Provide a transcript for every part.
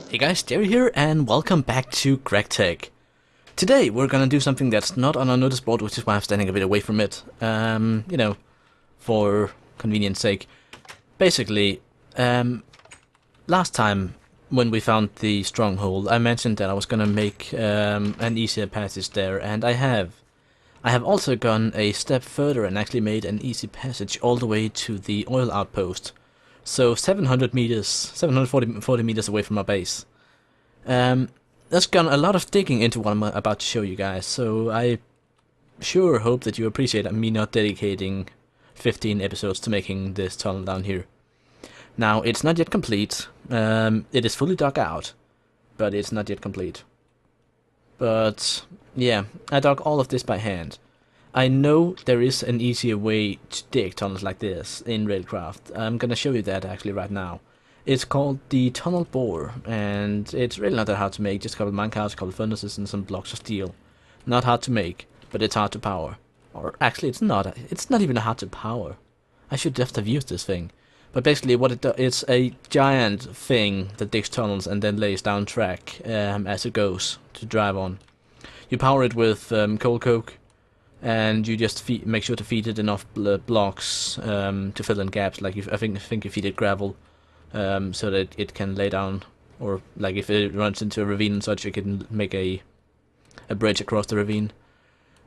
Hey guys, Jerry here, and welcome back to GregTech. Today we're gonna do something that's not on our notice board, which is why I'm standing a bit away from it. You know, for convenience sake. Basically, last time when we found the stronghold, I mentioned that I was gonna make an easier passage there, and I have. I have also gone a step further and actually made an easy passage all the way to the oil outpost. So 700 meters, 740 meters away from our base. There's gone a lot of digging into what I'm about to show you guys, so I sure hope that you appreciate me not dedicating 15 episodes to making this tunnel down here. Now, it's not yet complete. It is fully dug out, but it's not yet complete. But yeah, I dug all of this by hand. I know there is an easier way to dig tunnels like this in Railcraft. I'm gonna show you that actually right now. It's called the tunnel bore, and it's really not that hard to make. Just a couple of minecarts, a couple of furnaces, and some blocks of steel. Not hard to make, but it's hard to power. Or actually, it's not. It's not even hard to power. I should just have used this thing. But basically, what it does, it's a giant thing that digs tunnels and then lays down track as it goes to drive on. You power it with coal coke. And you just make sure to feed it enough blocks to fill in gaps. Like I think you feed it gravel, so that it can lay down, or like if it runs into a ravine and such, you can make a bridge across the ravine.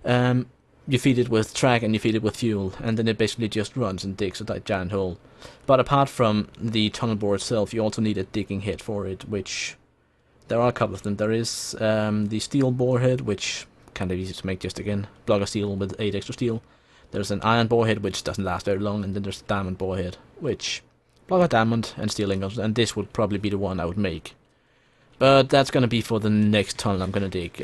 You feed it with track and you feed it with fuel, and then it basically just runs and digs a giant hole. But apart from the tunnel bore itself, you also need a digging head for it, which there are a couple of them. There is the steel bore head, which kind of easy to make, just again block of steel with 8 extra steel. There's an iron borehead which doesn't last very long, and then there's a diamond borehead which block of diamond and steel ingots, and this would probably be the one I would make. But that's gonna be for the next tunnel I'm gonna dig.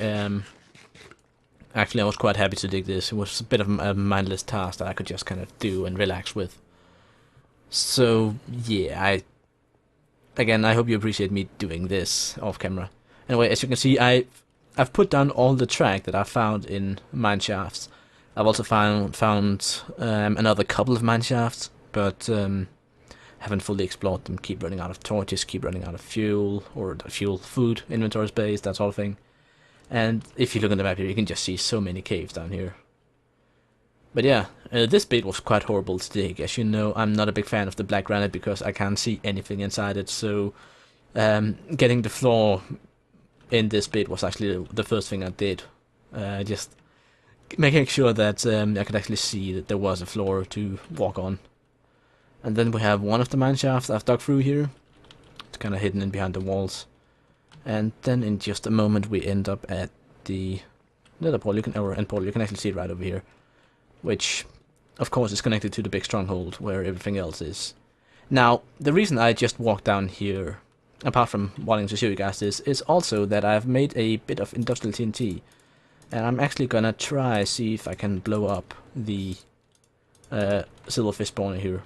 Actually, I was quite happy to dig this. It was a bit of a mindless task that I could just kind of do and relax with. So yeah, I hope you appreciate me doing this off camera. Anyway, as you can see, I've put down all the track that I found in mine shafts. I've also found another couple of mine shafts, but haven't fully explored them. Keep running out of torches, keep running out of fuel, or food, inventory space, that sort of thing. And if you look at the map here, you can just see so many caves down here. But yeah, this bit was quite horrible to dig. As you know, I'm not a big fan of the black granite because I can't see anything inside it, so getting the floor in this bit was actually the first thing I did. Just making sure that I could actually see that there was a floor to walk on. And then we have one of the mine shafts I've dug through here. It's kind of hidden in behind the walls. And then in just a moment we end up at the nether portal. End portal. You can actually see it right over here. Which, of course, is connected to the big stronghold where everything else is. Now, the reason I just walked down here, apart from wanting to show you guys this, is also that I've made a bit of industrial TNT, and I'm actually gonna try see if I can blow up the silverfish spawner here.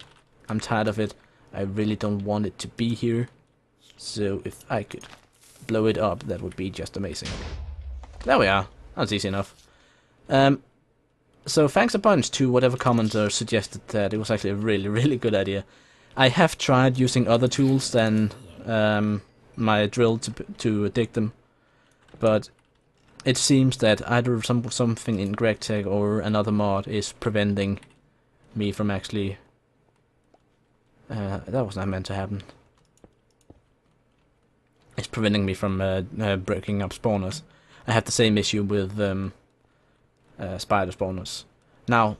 I'm tired of it. I really don't want it to be here, so if I could blow it up, that would be just amazing. There we are. That's easy enough. So thanks a bunch to whatever commenter suggested that. It was actually a really good idea. I have tried using other tools than my drill to dig them, but it seems that either something in GregTech or another mod is preventing me from actually. That was not meant to happen. It's preventing me from breaking up spawners. I have the same issue with spider spawners. Now,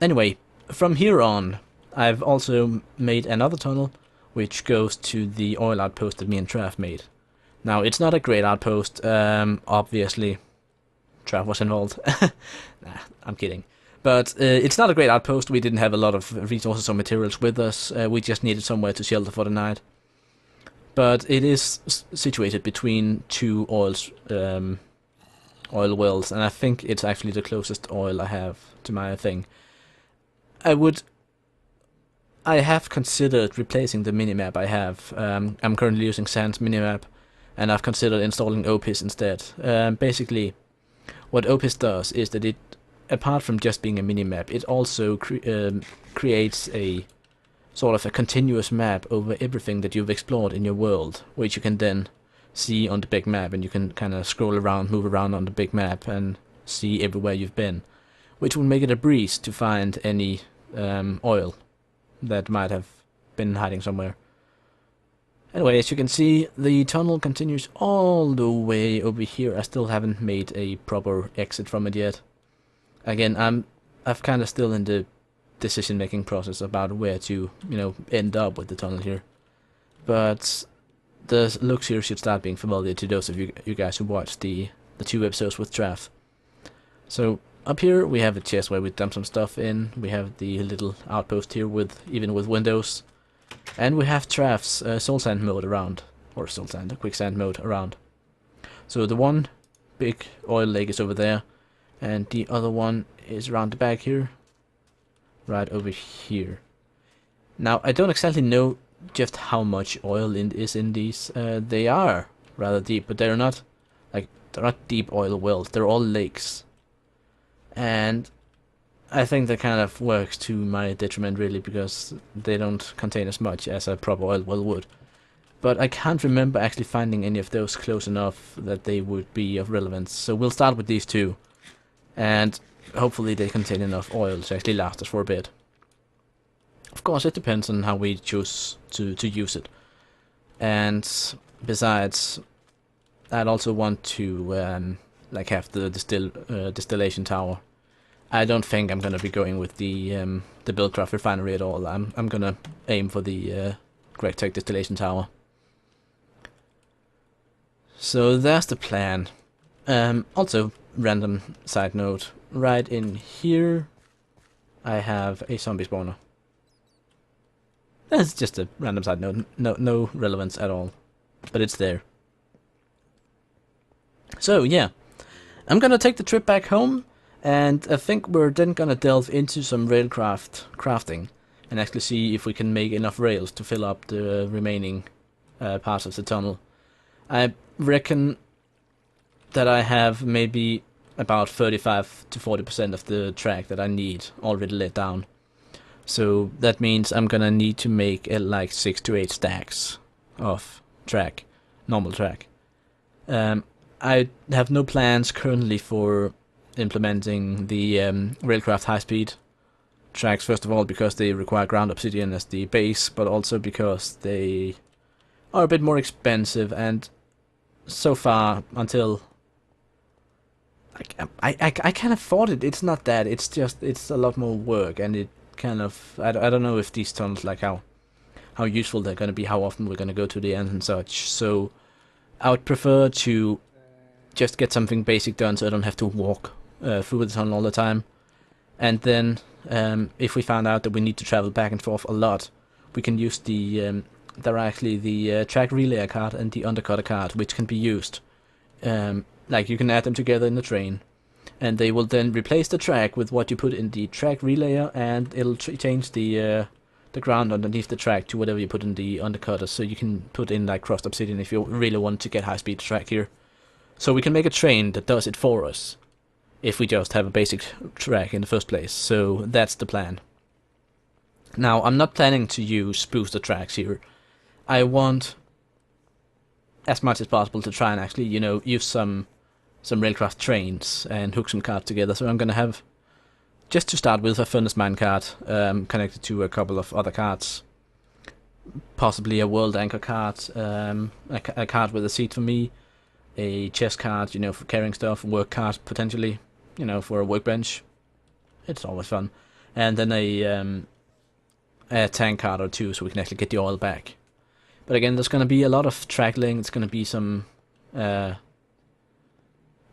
anyway, from here on, I've also made another tunnel which goes to the oil outpost that me and Trav made. Now, it's not a great outpost, obviously. Trav was involved. Nah, I'm kidding. But it's not a great outpost. We didn't have a lot of resources or materials with us. We just needed somewhere to shelter for the night. But it is situated between two oil wells, and I think it's actually the closest oil I have to my thing. I have considered replacing the minimap I have. I'm currently using Sans minimap, and I've considered installing Opus instead. Basically, what Opus does is that it, apart from just being a minimap, it also creates a sort of a continuous map over everything that you've explored in your world, which you can then see on the big map, and you can kind of scroll around, move around on the big map, and see everywhere you've been, which will make it a breeze to find any oil that might have been hiding somewhere. Anyway, as you can see, the tunnel continues all the way over here. I still haven't made a proper exit from it yet. Again, I'm kind of still in the decision-making process about where to, end up with the tunnel here. But the looks here should start being familiar to those of you guys who watched the 2 episodes with Traff. So up here we have a chest where we dump some stuff in. We have the little outpost here even with windows. And we have Traff's soul sand mode around, or soul sand, quicksand mode around. So the one big oil lake is over there, and the other one is around the back here, right over here. Now I don't exactly know just how much oil is in these. They are rather deep, but they're not deep oil wells. They're all lakes, and I think that kind of works to my detriment, really, because they don't contain as much as a proper oil well would. But I can't remember actually finding any of those close enough that they would be of relevance. So we'll start with these 2, and hopefully they contain enough oil to actually last us for a bit. Of course, it depends on how we choose to use it. And besides, I'd also want to have the distillation tower. I don't think I'm gonna be going with the Buildcraft refinery at all. I'm gonna aim for the GregTech distillation tower. So that's the plan. Also, random side note, right in here I have a zombie spawner. That's just a random side note, no relevance at all, but it's there. So yeah, I'm gonna take the trip back home. And I think we're then gonna delve into some Railcraft crafting and actually see if we can make enough rails to fill up the remaining parts of the tunnel. I reckon that I have maybe about 35 to 40% of the track that I need already laid down. So that means I'm gonna need to make like 6 to 8 stacks of track, normal track. I have no plans currently for implementing the Railcraft high-speed tracks, first of all because they require ground obsidian as the base, but also because they are a bit more expensive, and so far, until I can afford it, it's not that, it's a lot more work, and it kind of, I don't know if these tunnels, like how useful they're going to be, how often we're going to go to the end and such, so I would prefer to just get something basic done so I don't have to walk through the tunnel all the time. And then if we found out that we need to travel back and forth a lot, we can use the track relayer card and the undercutter card, which can be used. Like you can add them together in the train, and they will then replace the track with what you put in the track relayer, and it'll change the ground underneath the track to whatever you put in the undercutter. So you can put in like crushed obsidian if you really want to get high speed track here. So we can make a train that does it for us, if we just have a basic track in the first place. So that's the plan. Now, I'm not planning to use booster tracks here. I want, as much as possible, to try and actually, use some Railcraft trains and hook some cards together. So I'm going to have, just to start with, a furnace mine card connected to a couple of other cards. Possibly a world anchor card, a card with a seat for me, a chest card, for carrying stuff, work card potentially, for a workbench. It's always fun. And then a tank card or 2 so we can actually get the oil back. But again, there's going to be a lot of trackling. It's going to be some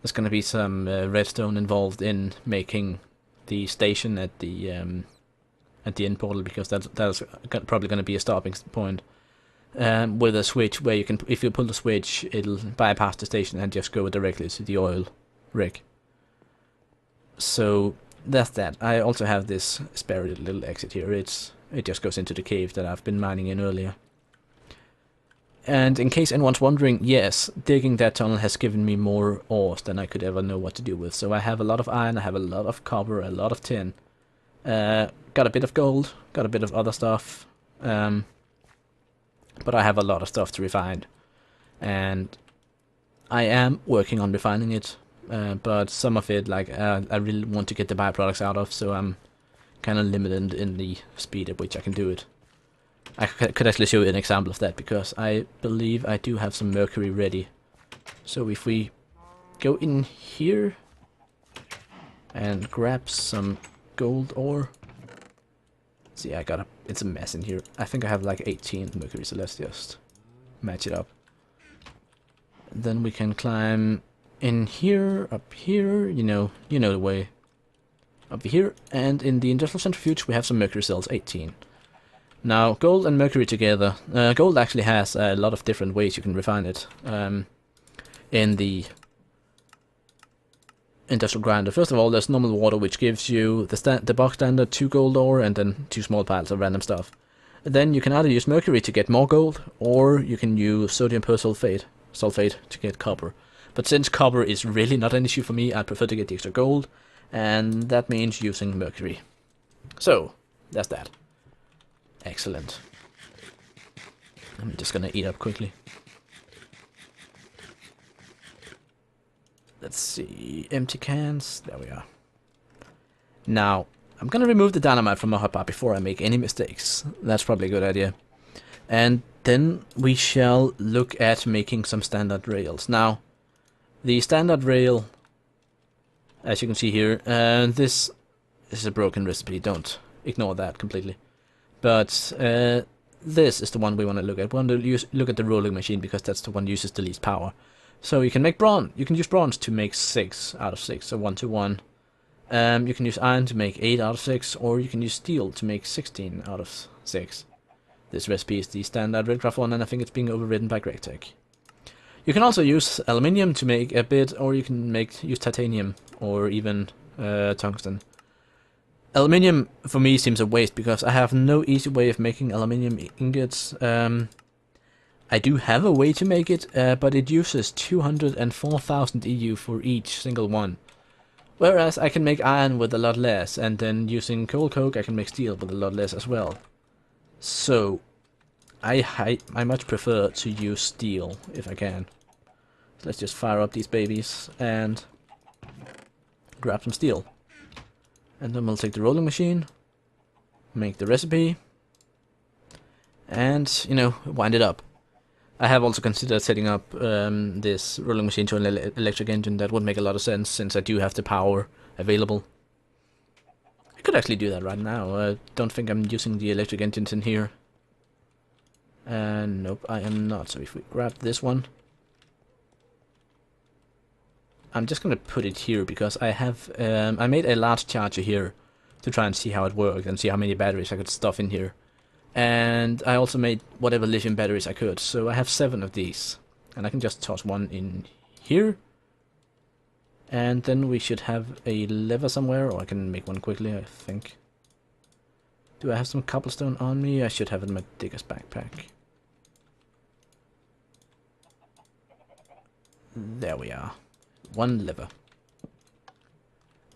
redstone involved in making the station at the end portal, because that's probably going to be a stopping point. With a switch where you can, if you pull the switch, it'll bypass the station and just go directly to the oil rig. So that's that. I also have this spare little exit here. It just goes into the cave that I've been mining in earlier. And in case anyone's wondering, yes, digging that tunnel has given me more ores than I could ever know what to do with. So I have a lot of iron, I have a lot of copper, a lot of tin. Got a bit of gold, got a bit of other stuff. But I have a lot of stuff to refine, and I am working on refining it. But some of it, like I really want to get the byproducts out of, so I'm kind of limited in the speed at which I can do it. I could actually show you an example of that, because I believe I do have some mercury ready. So if we go in here and grab some gold ore. See, it's a mess in here. I think I have like 18 mercury, so let's just match it up. And then we can climb in here, up here, you know the way. Up here, and in the industrial centrifuge we have some mercury cells, 18. Now, gold and mercury together. Gold actually has a lot of different ways you can refine it. In the industrial grinder, first of all, there's normal water, which gives you the box standard 2 gold ore and then 2 small piles of random stuff. And then you can either use mercury to get more gold, or you can use sodium persulfate to get copper. But since copper is really not an issue for me, I prefer to get the extra gold, and that means using mercury. So, that's that. Excellent. I'm just gonna eat up quickly. Let's see, empty cans, there we are. Now, I'm gonna remove the dynamite from my hotbar before I make any mistakes. That's probably a good idea. And then we shall look at making some standard rails. Now, the standard rail, as you can see here, this is a broken recipe, don't ignore that completely. But this is the one we want to look at. We want to look at the rolling machine, because that's the one that uses the least power. So you can make bronze. You can use bronze to make 6 out of 6, so 1 to 1. You can use iron to make 8 out of 6, or you can use steel to make 16 out of 6. This recipe is the standard Railcraft one, and I think it's being overridden by GregTech. You can also use aluminium to make a bit, or you can use titanium, or even tungsten. Aluminium for me seems a waste, because I have no easy way of making aluminium ingots. I do have a way to make it, but it uses 204,000 EU for each single one. Whereas I can make iron with a lot less, and then using coal coke I can make steel with a lot less as well. So I much prefer to use steel if I can. So let's just fire up these babies and grab some steel. And then we'll take the rolling machine, make the recipe, and, wind it up. I have also considered setting up this rolling machine to an electric engine. That would make a lot of sense, since I do have the power available. I could actually do that right now. I don't think I'm using the electric engines in here. Nope, I am not. So if we grab this one, I'm just going to put it here, because I have I made a large charger here to try and see how it worked and see how many batteries I could stuff in here. And I also made whatever lithium batteries I could, so I have 7 of these. And I can just toss one in here. And then we should have a lever somewhere, or I can make one quickly, I think. Do I have some cobblestone on me? I should have it in my digger's backpack. There we are. One lever.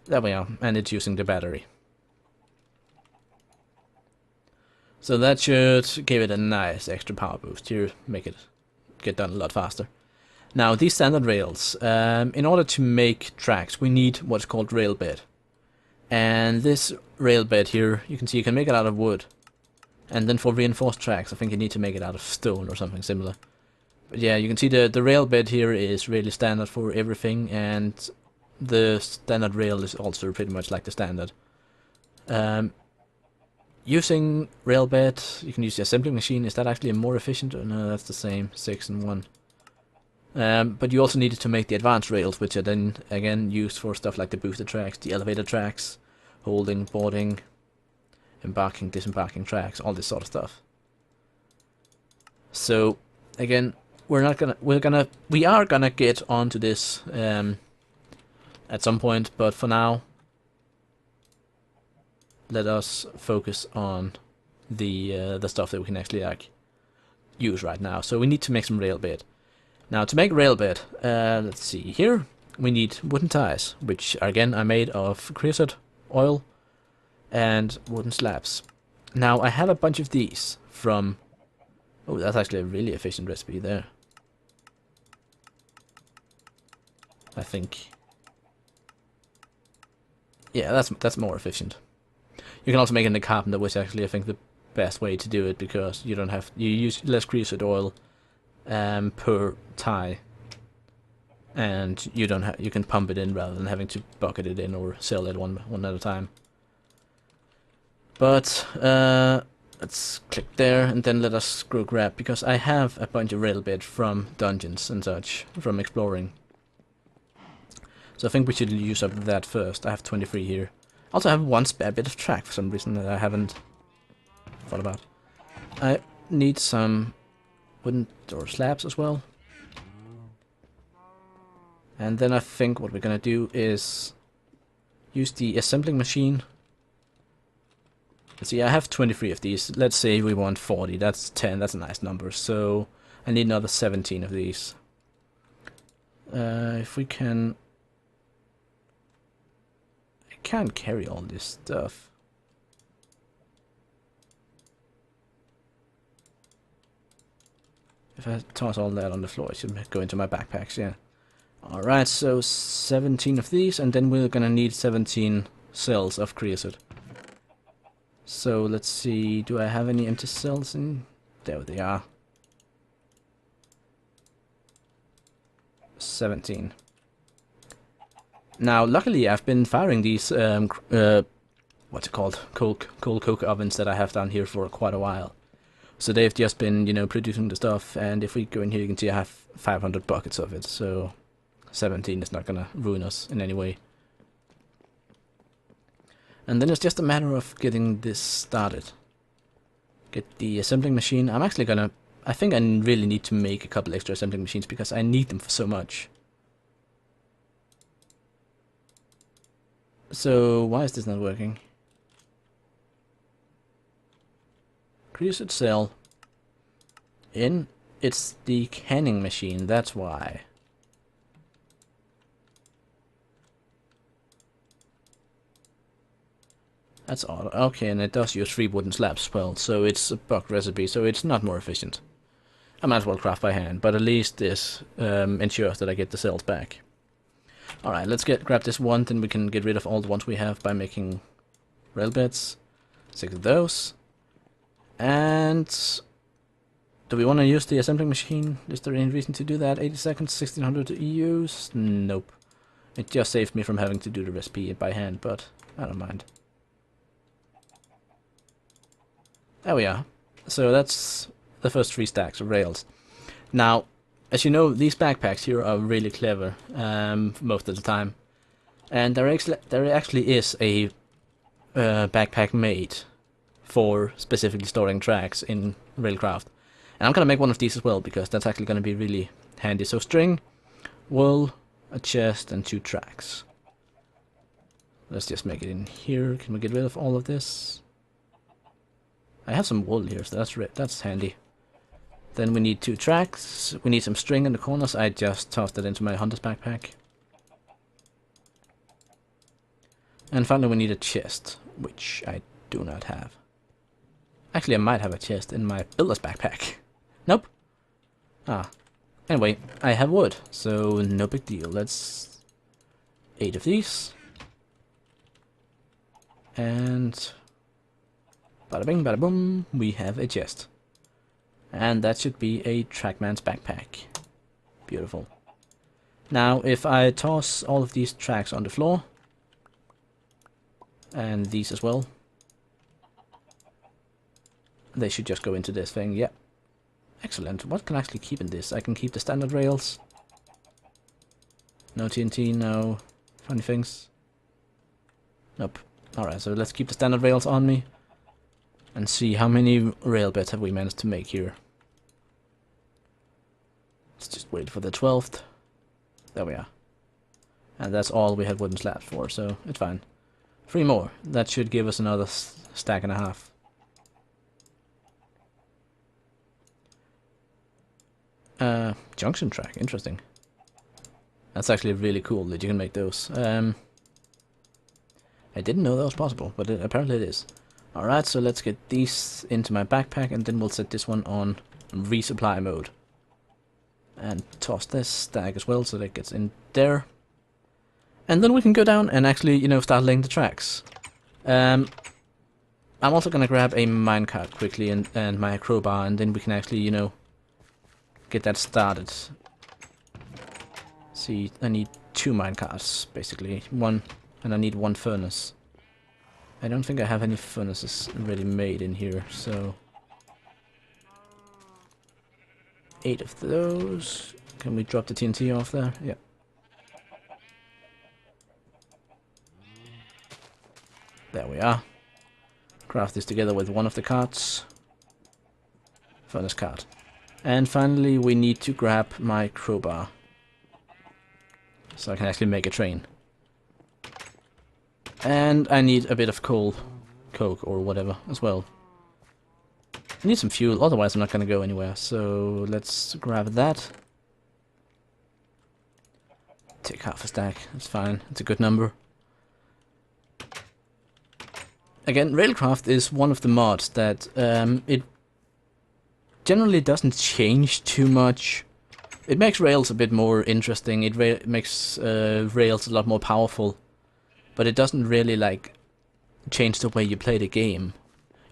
There we are, and it's using the battery. So that should give it a nice extra power boost here, make it get done a lot faster. Now, these standard rails, in order to make tracks, we need what's called rail bed. And this rail bed here, you can see you can make it out of wood. And then for reinforced tracks, I think you need to make it out of stone or something similar. But yeah, you can see the rail bed here is really standard for everything, and the standard rail is also pretty much like the standard. Using railbed, you can use the assembly machine. Is that actually more efficient? No, that's the same, 6 and 1. But you also needed to make the advanced rails, which are then again used for stuff like the booster tracks, the elevator tracks, holding, boarding, embarking, disembarking tracks, all this sort of stuff. So again, we are gonna get onto this at some point, but for now, let us focus on the stuff that we can actually use right now. So we need to make some rail bed. Now, to make rail bed, let's see here, we need wooden ties, which again are made of creosote oil and wooden slabs. Now, I have a bunch of these from... Oh, that's actually a really efficient recipe there. I think. Yeah, that's more efficient. You can also make it in the carpenter, which actually I think the best way to do it, because you don't have you use less creosote oil per tie, and you don't have you can pump it in rather than having to bucket it in or sell it one at a time. But let's click there and then let us go grab, because I have a bunch of railbed from dungeons and such from exploring. So I think we should use up that first. I have 23 here. Also I have one spare bit of track for some reason that I haven't thought about. I need some wooden door slabs as well. And then I think what we're gonna do is use the assembling machine. Let's see, I have 23 of these. Let's say we want 40. That's 10. That's a nice number. So I need another 17 of these. If we can... I can't carry all this stuff. If I toss all that on the floor, it should go into my backpacks, yeah. Alright, so 17 of these, and then we're gonna need 17 cells of creosote. So let's see, do I have any empty cells in? There they are. 17. Now, luckily I've been firing these, what's it called? Coal coke ovens that I have down here for quite a while. So they've just been, you know, producing the stuff, and if we go in here you can see I have 500 buckets of it, so 17 is not gonna ruin us in any way. And then it's just a matter of getting this started. Get the assembling machine. I'm actually gonna... I think I really need to make a couple extra assembling machines because I need them for so much. So, why is this not working? Creosote cell. In. It's the canning machine, that's why. That's odd. Okay, and it does use 3 wooden slabs as well, so it's a buck recipe, so it's not more efficient. I might as well craft by hand, but at least this ensures that I get the cells back. Alright, let's grab this one, then we can get rid of all the ones we have by making rail beds. 6 of those. And... do we want to use the assembling machine? Is there any reason to do that? 80 seconds, 1600 EUs? Nope. It just saved me from having to do the recipe by hand, but I don't mind. There we are. So that's the first 3 stacks of rails. Now, as you know, these backpacks here are really clever most of the time. And there actually is a backpack made for specifically storing tracks in Railcraft. And I'm going to make one of these as well, because that's actually going to be really handy. So string, wool, a chest, and 2 tracks. Let's just make it in here. Can we get rid of all of this? I have some wool here, so that's handy. Then we need 2 tracks. We need some string in the corners. I just tossed it into my hunter's backpack. And finally we need a chest, which I do not have. Actually, I might have a chest in my builder's backpack. Nope. Ah. Anyway, I have wood, so no big deal. Let's... 8 of these. And... bada bing, bada boom, we have a chest. And that should be a trackman's backpack. Beautiful. Now, if I toss all of these tracks on the floor, and these as well, they should just go into this thing, yep. Excellent. What can I actually keep in this? I can keep the standard rails. No TNT, no funny things. Nope. Alright, so let's keep the standard rails on me. And see how many rail beds have we managed to make here. Let's just wait for the 12th. There we are. And that's all we had wooden slabs for, so it's fine. 3 more. That should give us another stack and a half. Junction track, interesting. That's actually really cool that you can make those. I didn't know that was possible, but apparently it is. Alright, so let's get these into my backpack, and then we'll set this one on resupply mode. And toss this stack as well, so that gets in there. And then we can go down and actually, you know, start laying the tracks. I'm also gonna grab a minecart quickly and my crowbar, and then we can actually, you know, get that started. See, I need 2 minecarts, basically. One, and I need 1 furnace. I don't think I have any furnaces already made in here, so... 8 of those. Can we drop the TNT off there? Yeah. There we are. Craft this together with 1 of the carts. Furnace cart. And finally we need to grab my crowbar. So I can actually make a train. And I need a bit of coke or whatever as well. I need some fuel, otherwise I'm not gonna go anywhere. So let's grab that. Take half a stack, that's fine, it's a good number. Again, Railcraft is one of the mods that it generally doesn't change too much. It makes Rails a bit more interesting, it makes Rails a lot more powerful. But it doesn't really, like, change the way you play the game.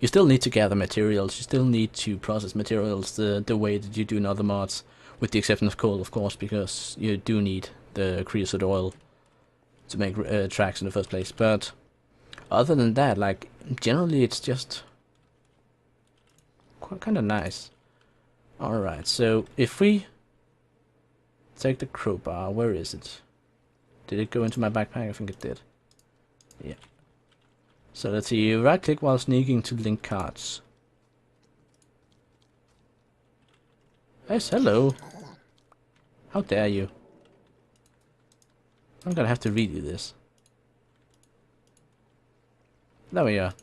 You still need to gather materials, you still need to process materials the way that you do in other mods. With the exception of coal, of course, because you do need the creosote oil to make tracks in the first place. But other than that, like, generally it's just kind of nice. Alright, so if we take the crowbar, where is it? Did it go into my backpack? I think it did. Yeah. So let's see, right click while sneaking to link cards. Yes, hello. How dare you? I'm gonna have to redo this. There we are.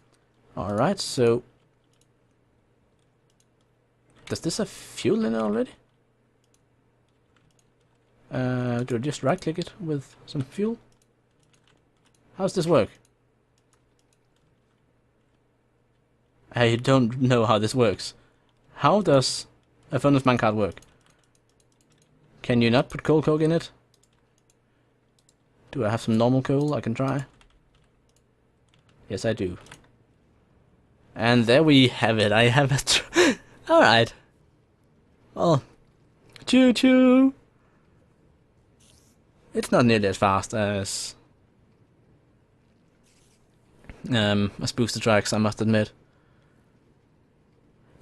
Alright, so... Does this have fuel in it already? Do I just right click it with some fuel? How does this work? I don't know how this works. How does a furnace minecart work? Can you not put coke in it? Do I have some normal coal I can try? Yes, I do. And there we have it. I have a... Alright. Well, choo-choo! It's not nearly as fast as booster tracks, I must admit.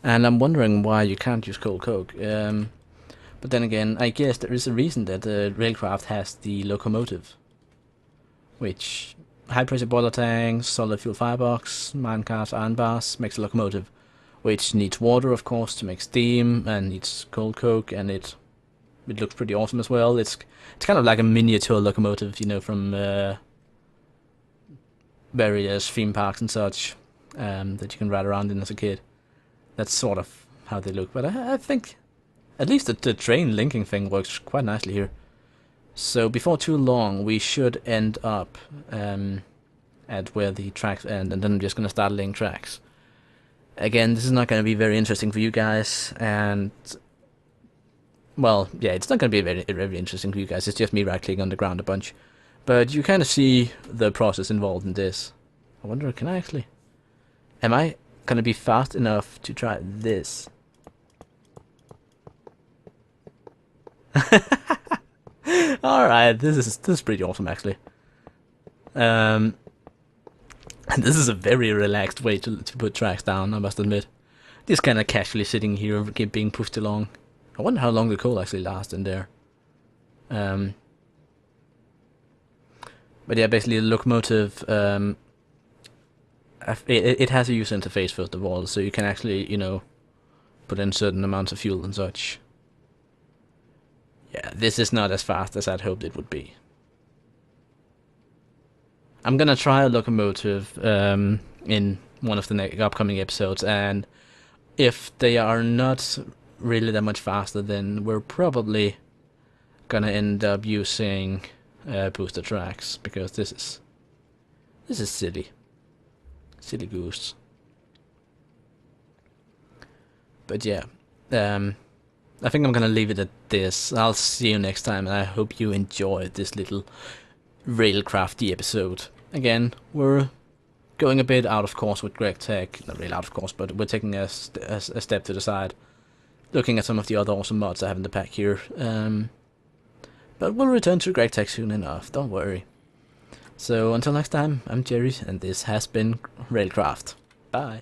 And I'm wondering why you can't use cold coke. But then again, I guess there is a reason that Railcraft has the locomotive, which high pressure boiler tanks, solid fuel firebox, minecart, iron bars makes a locomotive, which needs water, of course, to make steam, and needs cold coke, and it looks pretty awesome as well. It's kind of like a miniature locomotive, you know, from various theme parks and such, that you can ride around in as a kid. That's sort of how they look, but I think at least the train linking thing works quite nicely here. So before too long we should end up at where the tracks end, and then I'm just going to start laying tracks. Again, this is not going to be very interesting for you guys, and well, yeah, it's not going to be very interesting for you guys. It's just me right-clicking on the ground a bunch. But you kind of see the process involved in this. I wonder, can I actually... Am I going to be fast enough to try this? Alright, this is pretty awesome, actually. And this is a very relaxed way to put tracks down, I must admit. Just kind of casually sitting here and being pushed along. I wonder how long the coal actually lasts in there. But yeah, basically the locomotive, it has a user interface first of all, so you can actually, you know, put in certain amounts of fuel and such. Yeah, this is not as fast as I'd hoped it would be. I'm gonna try a locomotive in one of the upcoming episodes, and if they are not really that much faster, then we're probably gonna end up using booster tracks, because this is silly goose. But yeah, I think I'm gonna leave it at this. I'll see you next time, and I hope you enjoyed this little Railcrafty episode. Again, we're going a bit out of course with GregTech. Not really out of course, but we're taking a step to the side, looking at some of the other awesome mods I have in the pack here. But we'll return to GregTech soon enough, don't worry. So until next time, I'm Jerry, and this has been Railcraft. Bye.